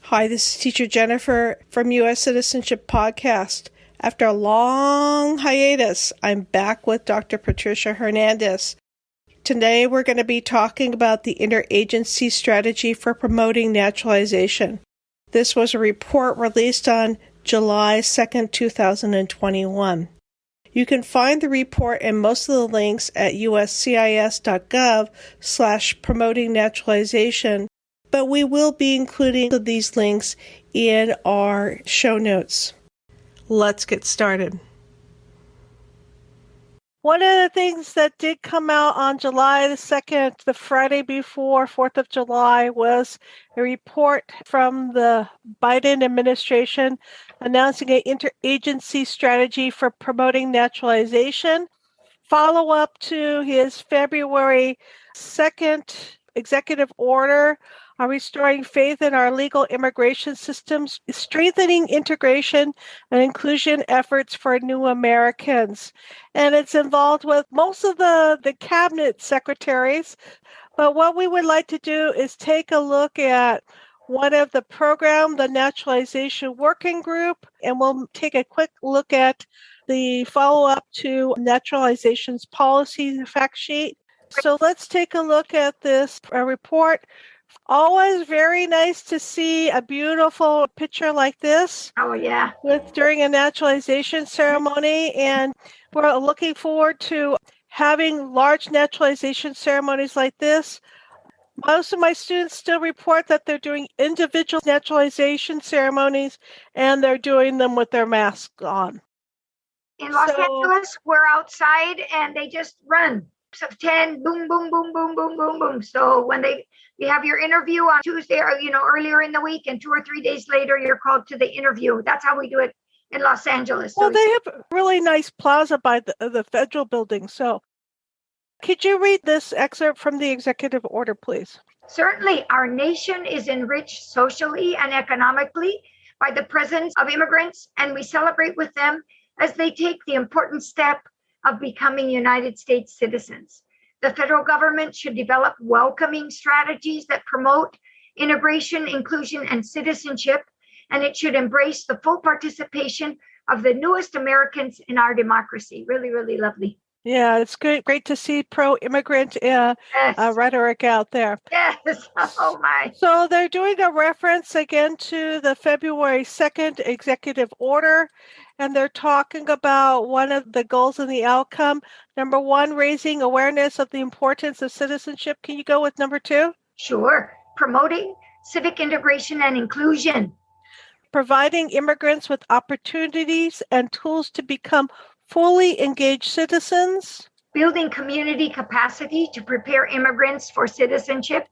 Hi, this is Teacher Jennifer from U.S. Citizenship Podcast. After a long hiatus, I'm back with Dr. Patricia Hernandez. Today, we're going to be talking about the Interagency Strategy for Promoting Naturalization. This was a report released on July 2nd, 2021. You can find the report and most of the links at uscis.gov/promoting naturalization, but we will be including these links in our show notes. Let's get started. One of the things that did come out on July the 2nd, the Friday before 4th of July, was a report from the Biden administration announcing an interagency strategy for promoting naturalization, follow-up to his February 2nd executive order on restoring faith in our legal immigration systems, strengthening integration and inclusion efforts for new Americans. And it's involved with most of the cabinet secretaries. But what we would like to do is take a look at one of the program, the Naturalization Working Group, and we'll take a quick look at the follow-up to Naturalization's Policy Fact Sheet. So let's take a look at this report. Always very nice to see a beautiful picture like this. Oh, yeah. During a naturalization ceremony, and we're looking forward to having large naturalization ceremonies like this. Most of my students still report that they're doing individual naturalization ceremonies, and they're doing them with their masks on. In Los Angeles, we're outside, and they just run. So 10, boom, boom, boom, boom, boom, boom, boom. So when you have your interview on Tuesday, or earlier in the week, and 2 or 3 days later, you're called to the interview. That's how we do it in Los Angeles. Well, they have a really nice plaza by the federal building. So could you read this excerpt from the executive order, please? Certainly. Our nation is enriched socially and economically by the presence of immigrants, and we celebrate with them as they take the important step of becoming United States citizens. The federal government should develop welcoming strategies that promote integration, inclusion, and citizenship, and it should embrace the full participation of the newest Americans in our democracy. Really, really lovely. Yeah, it's great to see pro-immigrant rhetoric out there. Yes, oh my. So they're doing a reference again to the February 2nd executive order, and they're talking about one of the goals and the outcome. Number 1, raising awareness of the importance of citizenship. Can you go with number 2? Sure. Promoting civic integration and inclusion. Providing immigrants with opportunities and tools to become fully engaged citizens. Building community capacity to prepare immigrants for citizenship.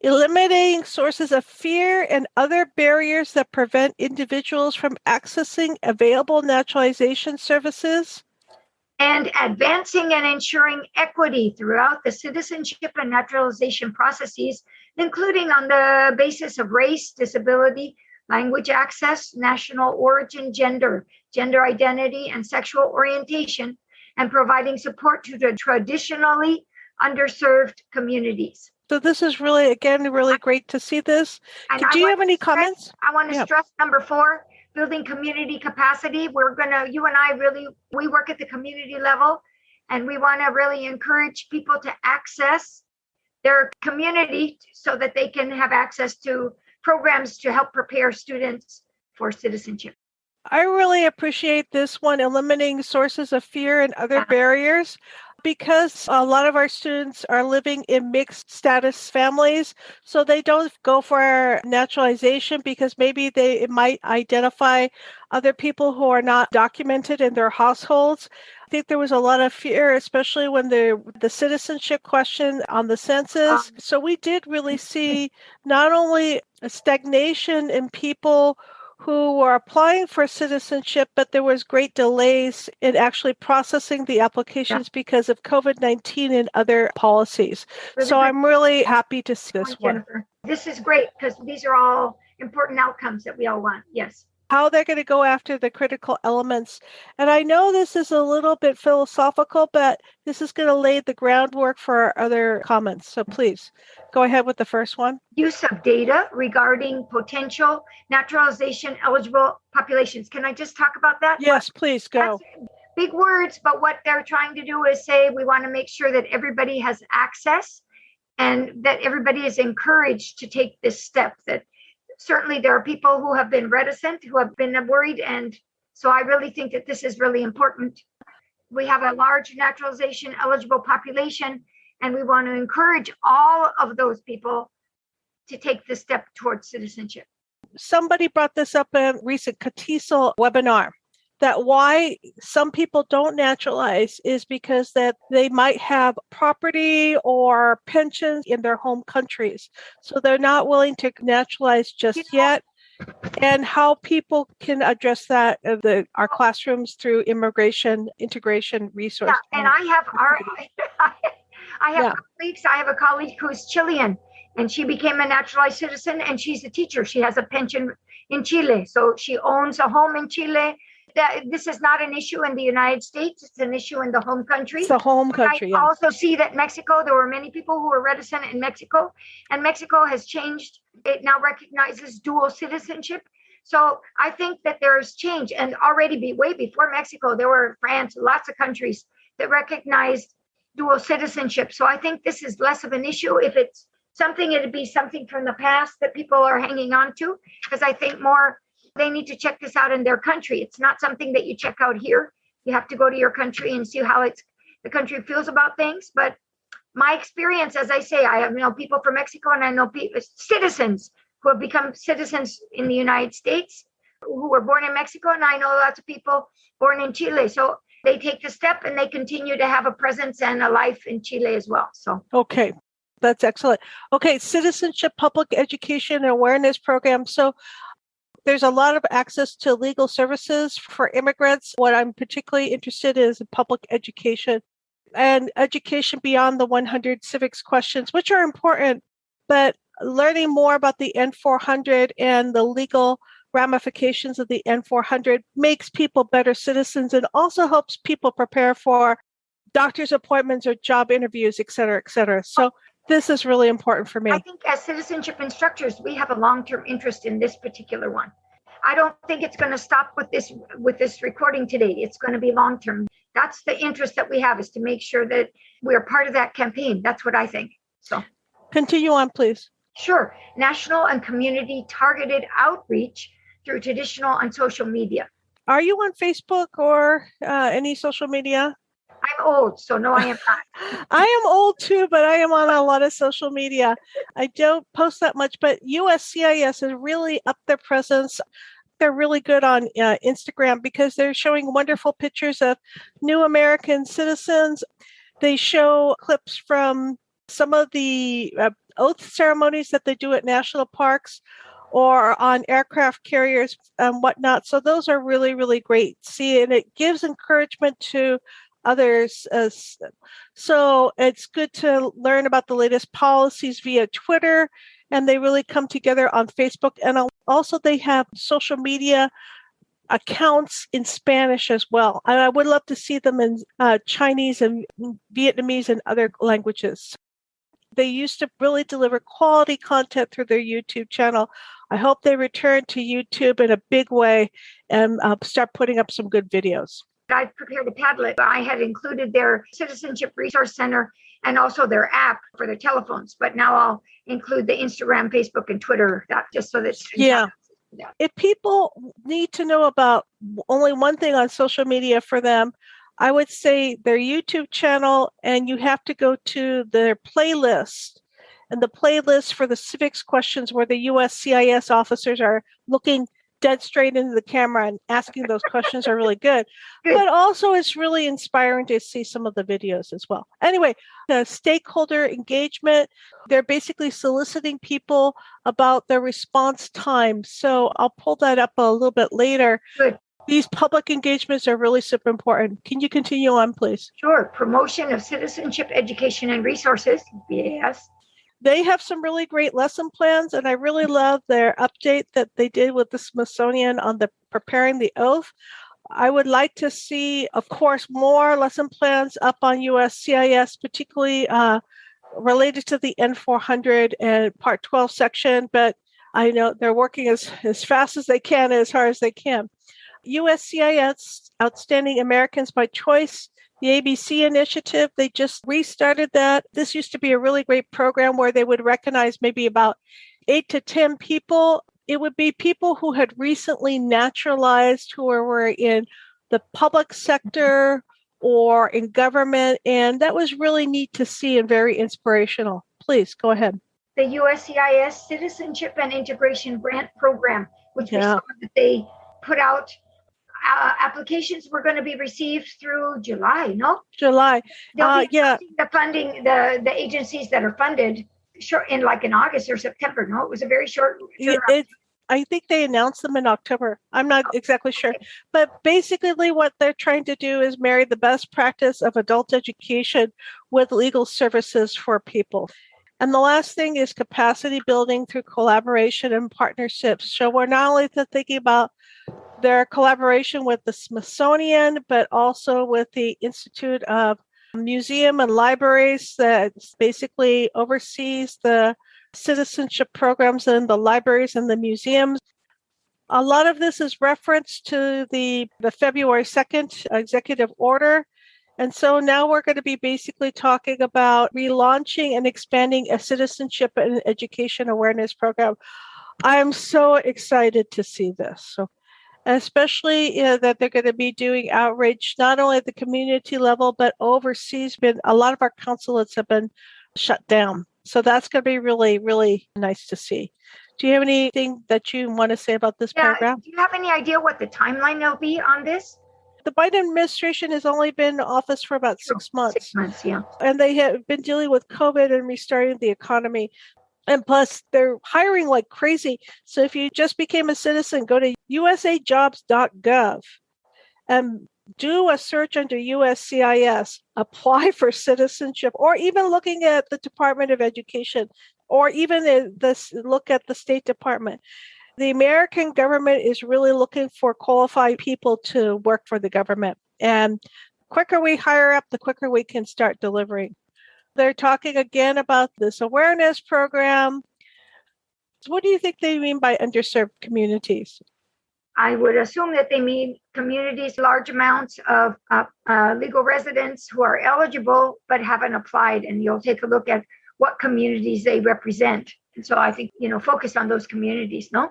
Eliminating sources of fear and other barriers that prevent individuals from accessing available naturalization services. And advancing and ensuring equity throughout the citizenship and naturalization processes, including on the basis of race, disability, language access, national origin, gender identity, and sexual orientation, and providing support to the traditionally underserved communities. So this is really great to see this. Do you have any comments? I want to stress number 4, building community capacity. You and I we work at the community level, and we want to really encourage people to access their community so that they can have access to programs to help prepare students for citizenship. I really appreciate this one, eliminating sources of fear and other barriers, because a lot of our students are living in mixed status families, so they don't go for naturalization because maybe it might identify other people who are not documented in their households. I think there was a lot of fear, especially when the citizenship question on the census. So we did really see not only a stagnation in people who were applying for citizenship, but there was great delays in actually processing the applications because of COVID-19 and other policies. So I'm really happy to see this one. Jennifer. This is great because these are all important outcomes that we all want. Yes. how they're going to go after the critical elements. And I know this is a little bit philosophical, but this is going to lay the groundwork for our other comments. So please go ahead with the first one. Use of data regarding potential naturalization eligible populations. Can I just talk about that? Yes, please go. Big words, but what they're trying to do is say we want to make sure that everybody has access and that everybody is encouraged to take this step. That certainly there are people who have been reticent, who have been worried. And so I really think that this is really important. We have a large naturalization eligible population, and we want to encourage all of those people to take the step towards citizenship. Somebody brought this up in a recent CATISL webinar, that why some people don't naturalize is because that they might have property or pensions in their home countries. So they're not willing to naturalize just yet. And how people can address that in our classrooms through immigration integration resource. Yeah, and I have colleagues. I have a colleague who's Chilean, and she became a naturalized citizen, and she's a teacher. She has a pension in Chile, so she owns a home in Chile. This is not an issue in the United States. It's an issue in the home country. It's the home country, I also see that Mexico, there were many people who were reticent in Mexico, and Mexico has changed. It now recognizes dual citizenship. So I think that there's change. And already way before Mexico, there were France, lots of countries that recognized dual citizenship. So I think this is less of an issue. If it's something, it'd be something from the past that people are hanging on to, because I think more they need to check this out in their country. It's not something that you check out here. You have to go to your country and see how the country feels about things. But my experience, as I say, I have people from Mexico, and I know citizens who have become citizens in the United States who were born in Mexico, and I know lots of people born in Chile. So they take the step and they continue to have a presence and a life in Chile as well. So okay, that's excellent. Okay, citizenship, public education, and awareness program. So there's a lot of access to legal services for immigrants. What I'm particularly interested in is public education and education beyond the 100 civics questions, which are important, but learning more about the N400 and the legal ramifications of the N400 makes people better citizens and also helps people prepare for doctor's appointments or job interviews, et cetera, et cetera. So this is really important for me. I think as citizenship instructors, we have a long-term interest in this particular one. I don't think it's going to stop with this recording today. It's going to be long-term. That's the interest that we have, is to make sure that we're part of that campaign. That's what I think. So continue on, please. Sure. National and community targeted outreach through traditional and social media. Are you on Facebook or any social media? I'm old, so no, I am not. I am old too, but I am on a lot of social media. I don't post that much, but USCIS has really upped their presence. They're really good on Instagram because they're showing wonderful pictures of new American citizens. They show clips from some of the oath ceremonies that they do at national parks or on aircraft carriers and whatnot. So those are really, really great to see, and it gives encouragement to others. So it's good to learn about the latest policies via Twitter, and they really come together on Facebook. And also they have social media accounts in Spanish as well. And I would love to see them in Chinese and Vietnamese and other languages. They used to really deliver quality content through their YouTube channel. I hope they return to YouTube in a big way and start putting up some good videos. I prepared a Padlet. I had included their Citizenship Resource Center and also their app for their telephones. But now I'll include the Instagram, Facebook, and Twitter, that just so that if people need to know about only one thing on social media for them, I would say their YouTube channel, and you have to go to their playlist. And the playlist for the civics questions where the USCIS officers are looking dead straight into the camera and asking those questions are really good. But also it's really inspiring to see some of the videos as well. Anyway, the stakeholder engagement, they're basically soliciting people about their response time. So I'll pull that up a little bit later. Good. These public engagements are really super important. Can you continue on, please? Sure. Promotion of citizenship education and resources, BAS. They have some really great lesson plans, and I really love their update that they did with the Smithsonian on the preparing the oath. I would like to see, of course, more lesson plans up on USCIS, particularly related to the N400 and Part 12 section, but I know they're working as fast as they can, as hard as they can. USCIS Outstanding Americans by Choice, the ABC initiative, they just restarted that. This used to be a really great program where they would recognize maybe about 8 to 10 people. It would be people who had recently naturalized, who were in the public sector or in government. And that was really neat to see and very inspirational. Please go ahead. The USCIS Citizenship and Integration Grant Program, which we saw that they put out. Applications were going to be received through July, no? July. The funding, the agencies that are funded short in August or September, no? It was a very short. I think they announced them in October. I'm not exactly sure. Okay. But basically what they're trying to do is marry the best practice of adult education with legal services for people. And the last thing is capacity building through collaboration and partnerships. So we're not only thinking about their collaboration with the Smithsonian, but also with the Institute of Museum and Libraries that basically oversees the citizenship programs in the libraries and the museums. A lot of this is referenced to the February 2nd executive order. And so now we're going to be basically talking about relaunching and expanding a citizenship and education awareness program. I'm so excited to see this. So especially that they're going to be doing outreach not only at the community level, but overseas. A lot of our consulates have been shut down. So that's going to be really, really nice to see. Do you have anything that you want to say about this program? Do you have any idea what the timeline will be on this? The Biden administration has only been in office for about 6 months. 6 months, yeah. And they have been dealing with COVID and restarting the economy. And plus, they're hiring like crazy. So if you just became a citizen, go to usajobs.gov and do a search under USCIS, apply for citizenship, or even looking at the Department of Education, or even look at the State Department. The American government is really looking for qualified people to work for the government. And the quicker we hire up, the quicker we can start delivering. They're talking again about this awareness program. So what do you think they mean by underserved communities? I would assume that they mean communities, large amounts of legal residents who are eligible but haven't applied. And you'll take a look at what communities they represent. And so I think, focus on those communities, no?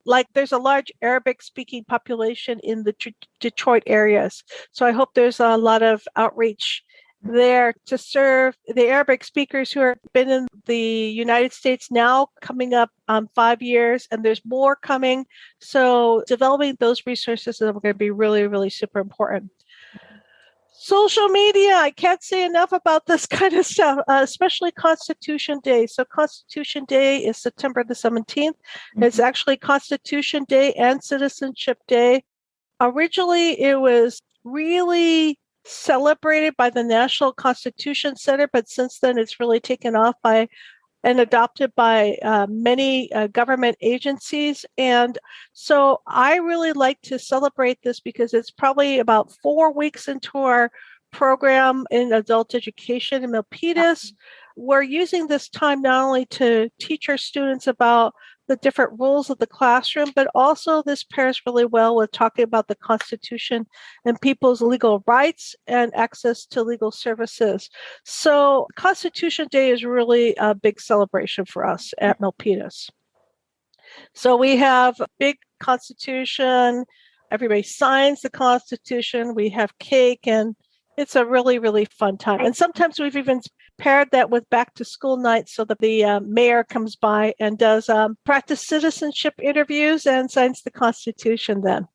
Like there's a large Arabic speaking population in the Detroit areas. So I hope there's a lot of outreach there to serve the Arabic speakers who have been in the United States now coming up 5 years, and there's more coming. So developing those resources are going to be really, really super important. Social media, I can't say enough about this kind of stuff, especially Constitution Day. So Constitution Day is September the 17th. Mm-hmm. It's actually Constitution Day and Citizenship Day. Originally, it was really celebrated by the National Constitution Center, but since then it's really taken off and adopted by many government agencies. And so I really like to celebrate this because it's probably about 4 weeks into our program in adult education in Milpitas. We're using this time not only to teach our students about the different rules of the classroom, but also this pairs really well with talking about the Constitution and people's legal rights and access to legal services. So Constitution Day is really a big celebration for us at Milpitas. So we have a big Constitution, everybody signs the Constitution, we have cake, and it's a really, really fun time. And sometimes we've even paired that with back to school night so that the mayor comes by and does practice citizenship interviews and signs the Constitution then.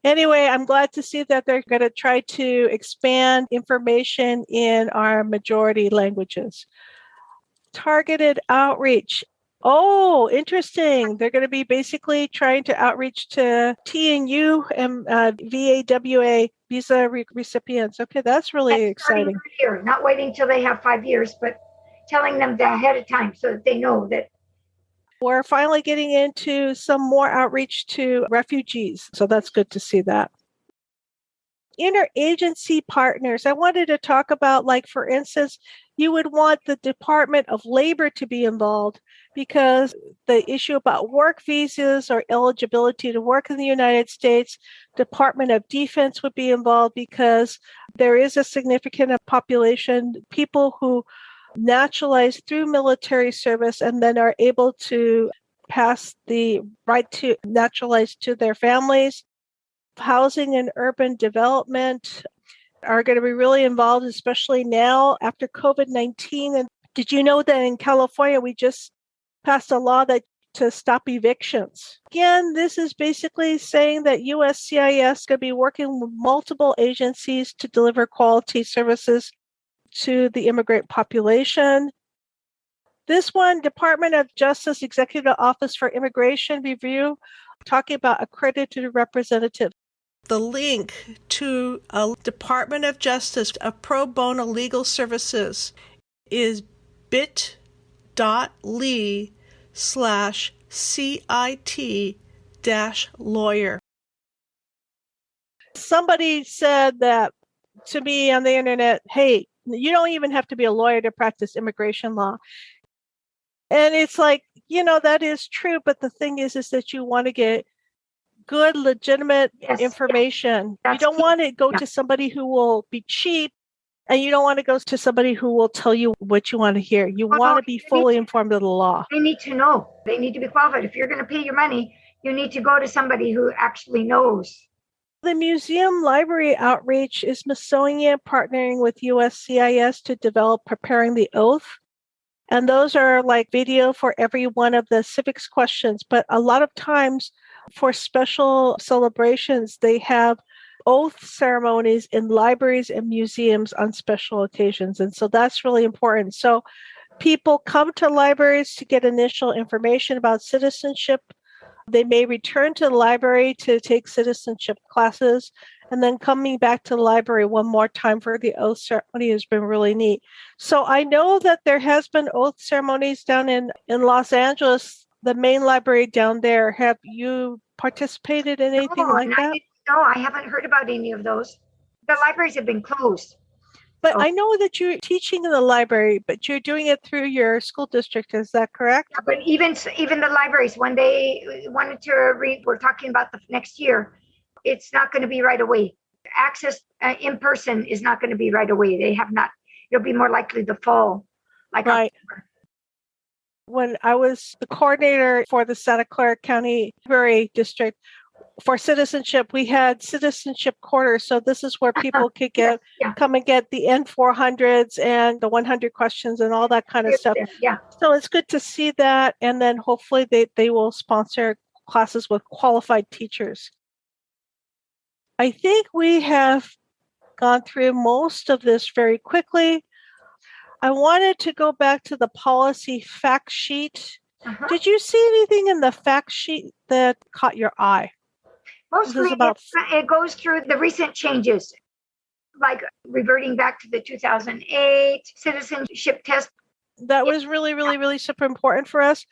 Anyway, I'm glad to see that they're going to try to expand information in our majority languages. Targeted outreach. Oh, interesting. They're going to be basically trying to outreach to TNU and VAWA visa recipients. Okay, that's really exciting. Here, not waiting till they have 5 years, but telling them that ahead of time so that they know that. We're finally getting into some more outreach to refugees. So that's good to see that. Interagency partners. I wanted to talk about, like, for instance, you would want the Department of Labor to be involved because the issue about work visas or eligibility to work in the United States, Department of Defense would be involved because there is a significant population, people who naturalize through military service and then are able to pass the right to naturalize to their families. Housing and urban development are going to be really involved, especially now after COVID-19. And did you know that in California, we just passed a law that to stop evictions? Again, this is basically saying that USCIS is going to be working with multiple agencies to deliver quality services to the immigrant population. This one, Department of Justice Executive Office for Immigration Review, talking about accredited representatives. The link to a Department of Justice of pro bono legal services is bit.ly/CIT-lawyer. Somebody said that to me on the internet, hey, you don't even have to be a lawyer to practice immigration law. And it's like, that is true. But the thing is that you want to get good, legitimate information. You don't want to go to somebody who will be cheap, and you don't want to go to somebody who will tell you what you want to hear. You want to be fully informed of the law. They need to know. They need to be qualified. If you're going to pay your money, you need to go to somebody who actually knows. The museum library outreach is Smithsonian partnering with USCIS to develop Preparing the Oath. And those are like video for every one of the civics questions. But a lot of times for special celebrations, they have oath ceremonies in libraries and museums on special occasions. And so that's really important. So people come to libraries to get initial information about citizenship. They may return to the library to take citizenship classes, and then coming back to the library one more time for the oath ceremony has been really neat. So I know that there has been oath ceremonies down in Los Angeles, the main library down there. Have you participated in anything like that? No, I haven't heard about any of those. The libraries have been closed. But I know that you're teaching in the library, but you're doing it through your school district. Is that correct? Yeah, but even the libraries, when they wanted to read, we're talking about the next year, it's not going to be right away. Access in person is not going to be right away. They have not. It'll be more likely the fall. Right. October. When I was the coordinator for the Santa Clara County Library District, for citizenship, we had citizenship quarters. So this is where people could come and get the N400s and the 100 questions and all that kind of stuff. Yeah. So it's good to see that. And then hopefully they will sponsor classes with qualified teachers. I think we have gone through most of this very quickly. I wanted to go back to the policy fact sheet. Did you see anything in the fact sheet that caught your eye? Mostly it goes through the recent changes, like reverting back to the 2008 citizenship test. That was really, really, really super important for us.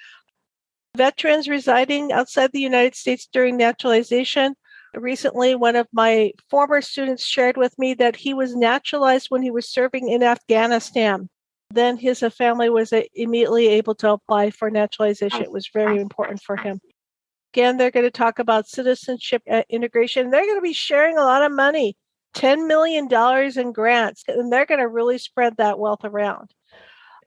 Veterans residing outside the United States during naturalization. Recently, one of my former students shared with me that he was naturalized when he was serving in Afghanistan. Then his family was immediately able to apply for naturalization. It was very important for him. Again, they're going to talk about citizenship integration. They're going to be sharing a lot of money, $10 million in grants, and they're going to really spread that wealth around.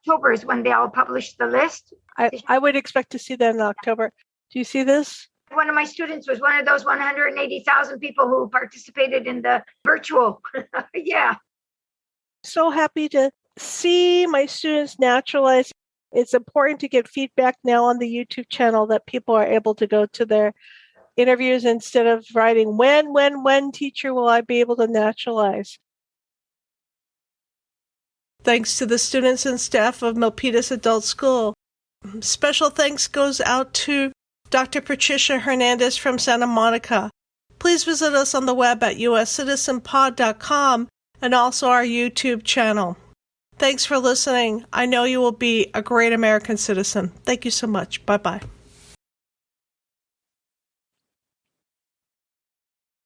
October is when they all publish the list. I would expect to see that in October. Do you see this? One of my students was one of those 180,000 people who participated in the virtual. Yeah. So happy to see my students naturalize. It's important to get feedback now on the YouTube channel that people are able to go to their interviews instead of writing, when, teacher, will I be able to naturalize? Thanks to the students and staff of Milpitas Adult School. Special thanks goes out to Dr. Patricia Hernandez from Santa Monica. Please visit us on the web at uscitizenpod.com and also our YouTube channel. Thanks for listening. I know you will be a great American citizen. Thank you so much. Bye-bye.